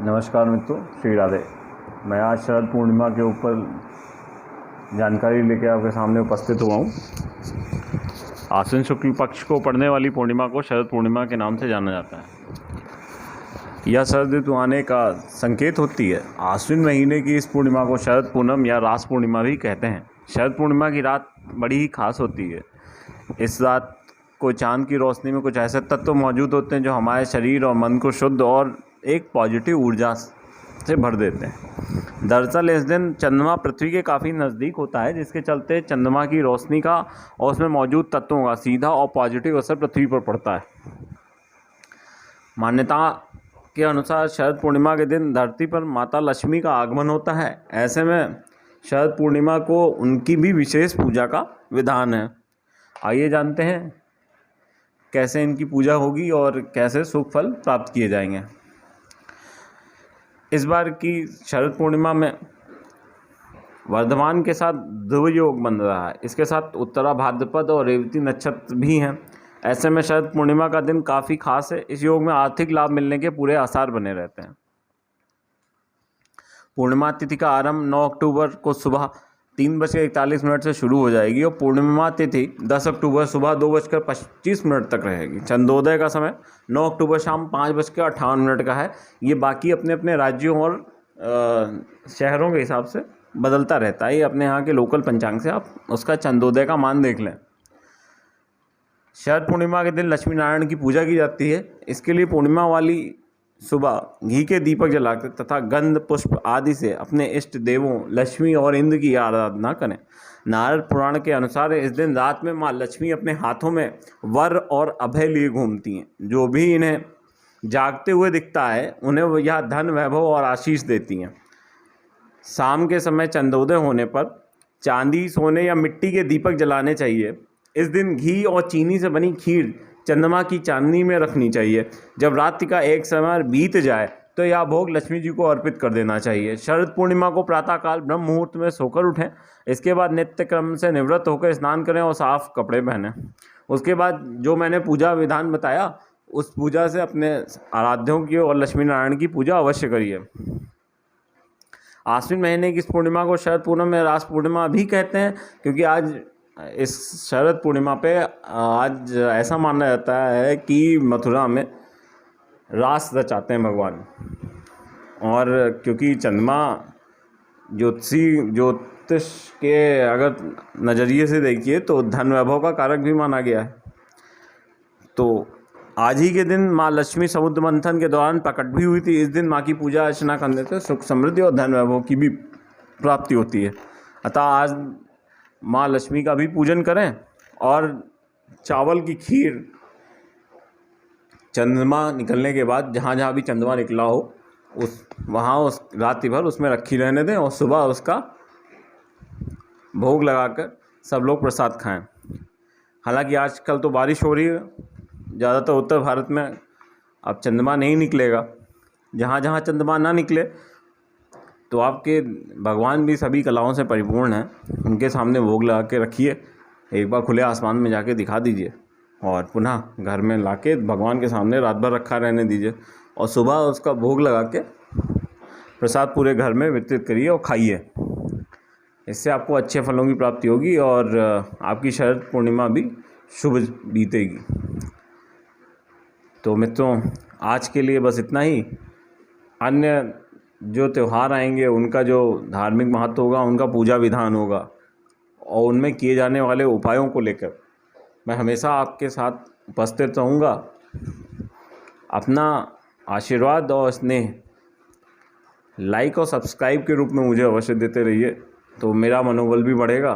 नमस्कार मित्रों, श्री राधे। मैं आज शरद पूर्णिमा के ऊपर जानकारी लेकर आपके सामने उपस्थित हुआ हूँ। आश्विन शुक्ल पक्ष को पड़ने वाली पूर्णिमा को शरद पूर्णिमा के नाम से जाना जाता है। यह शरद ऋतु आने का संकेत होती है। आश्विन महीने की इस पूर्णिमा को शरद पूनम या रास पूर्णिमा भी कहते हैं। शरद पूर्णिमा की रात बड़ी ही खास होती है। इस रात को चांद की रोशनी में कुछ ऐसे तत्व मौजूद होते हैं जो हमारे शरीर और मन को शुद्ध और एक पॉजिटिव ऊर्जा से भर देते हैं। दरअसल इस दिन चंद्रमा पृथ्वी के काफ़ी नज़दीक होता है, जिसके चलते चंद्रमा की रोशनी का और उसमें मौजूद तत्वों का सीधा और पॉजिटिव असर पृथ्वी पर पड़ता है। मान्यता के अनुसार शरद पूर्णिमा के दिन धरती पर माता लक्ष्मी का आगमन होता है। ऐसे में शरद पूर्णिमा को उनकी भी विशेष पूजा का विधान है। आइए जानते हैं कैसे इनकी पूजा होगी और कैसे शुभ फल प्राप्त किए जाएंगे। इस बार की शरद पूर्णिमा में वर्धमान के साथ ध्रुव योग बन रहा है। इसके साथ उत्तरा भाद्रपद और रेवती नक्षत्र भी हैं। ऐसे में शरद पूर्णिमा का दिन काफ़ी खास है। इस योग में आर्थिक लाभ मिलने के पूरे आसार बने रहते हैं। पूर्णिमा तिथि का आरंभ 9 अक्टूबर को सुबह 3:41 से शुरू हो जाएगी और पूर्णिमा तिथि 10 अक्टूबर सुबह 2:25 तक रहेगी। चंद्रोदय का समय 9 अक्टूबर शाम 5:58 का है। ये बाकी अपने अपने राज्यों और शहरों के हिसाब से बदलता रहता है। ये अपने यहाँ के लोकल पंचांग से आप उसका चंद्रोदय का मान देख लें। शरद पूर्णिमा के दिन लक्ष्मी नारायण की पूजा की जाती है। इसके लिए पूर्णिमा वाली सुबह घी के दीपक जलाकर तथा गंध पुष्प आदि से अपने इष्ट देवों लक्ष्मी और इंद्र की आराधना करें। नारद पुराण के अनुसार इस दिन रात में माँ लक्ष्मी अपने हाथों में वर और अभय लिए घूमती हैं। जो भी इन्हें जागते हुए दिखता है उन्हें यह धन वैभव और आशीष देती हैं। शाम के समय चंद्रोदय होने पर चांदी सोने या मिट्टी के दीपक जलाने चाहिए। इस दिन घी और चीनी से बनी खीर चंद्रमा की चांदनी में रखनी चाहिए। जब रात्रि का एक समय बीत जाए तो यह भोग लक्ष्मी जी को अर्पित कर देना चाहिए। शरद पूर्णिमा को प्रातःकाल ब्रह्म मुहूर्त में सोकर उठें। इसके बाद नित्य क्रम से निवृत्त होकर स्नान करें और साफ कपड़े पहनें। उसके बाद जो मैंने पूजा विधान बताया उस पूजा से अपने आराध्यों की और लक्ष्मी नारायण की पूजा अवश्य करिए। आश्विन महीने की इस पूर्णिमा को शरद पूनम या रास पूर्णिमा भी कहते हैं, क्योंकि आज इस शरद पूर्णिमा पे आज ऐसा माना जाता है कि मथुरा में रास रचाते हैं भगवान। और क्योंकि चंद्रमा ज्योतिष के अगर नज़रिए से देखिए तो धन वैभव का कारक भी माना गया है। तो आज ही के दिन माँ लक्ष्मी समुद्र मंथन के दौरान प्रकट भी हुई थी। इस दिन माँ की पूजा अर्चना करने से सुख समृद्धि और धन वैभव की भी प्राप्ति होती है। अतः आज माँ लक्ष्मी का भी पूजन करें और चावल की खीर चंद्रमा निकलने के बाद जहाँ जहाँ भी चंद्रमा निकला हो उस रात्रि भर उसमें रखी रहने दें और सुबह उसका भोग लगाकर सब लोग प्रसाद खाएं। हालांकि आजकल तो बारिश हो रही है, ज़्यादातर उत्तर भारत में अब चंद्रमा नहीं निकलेगा। जहाँ जहाँ चंद्रमा ना निकले तो आपके भगवान भी सभी कलाओं से परिपूर्ण हैं। उनके सामने भोग लगा के रखिए, एक बार खुले आसमान में जाके दिखा दीजिए और पुनः घर में लाके भगवान के सामने रात भर रखा रहने दीजिए और सुबह उसका भोग लगा के प्रसाद पूरे घर में वितरित करिए और खाइए। इससे आपको अच्छे फलों की प्राप्ति होगी और आपकी शरद पूर्णिमा भी शुभ बीतेगी। तो मित्रों, आज के लिए बस इतना ही। अन्य जो त्यौहार आएंगे उनका जो धार्मिक महत्व होगा, उनका पूजा विधान होगा और उनमें किए जाने वाले उपायों को लेकर मैं हमेशा आपके साथ उपस्थित रहूँगा। अपना आशीर्वाद और स्नेह लाइक और सब्सक्राइब के रूप में मुझे अवश्य देते रहिए, तो मेरा मनोबल भी बढ़ेगा।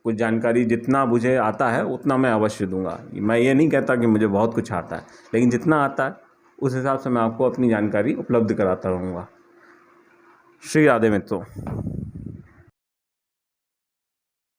कुछ जानकारी जितना मुझे आता है उतना मैं अवश्य दूंगा। मैं ये नहीं कहता कि मुझे बहुत कुछ आता है, लेकिन जितना आता है उस हिसाब से मैं आपको अपनी जानकारी उपलब्ध कराता रहूँगा। श्री राधे मित्रों।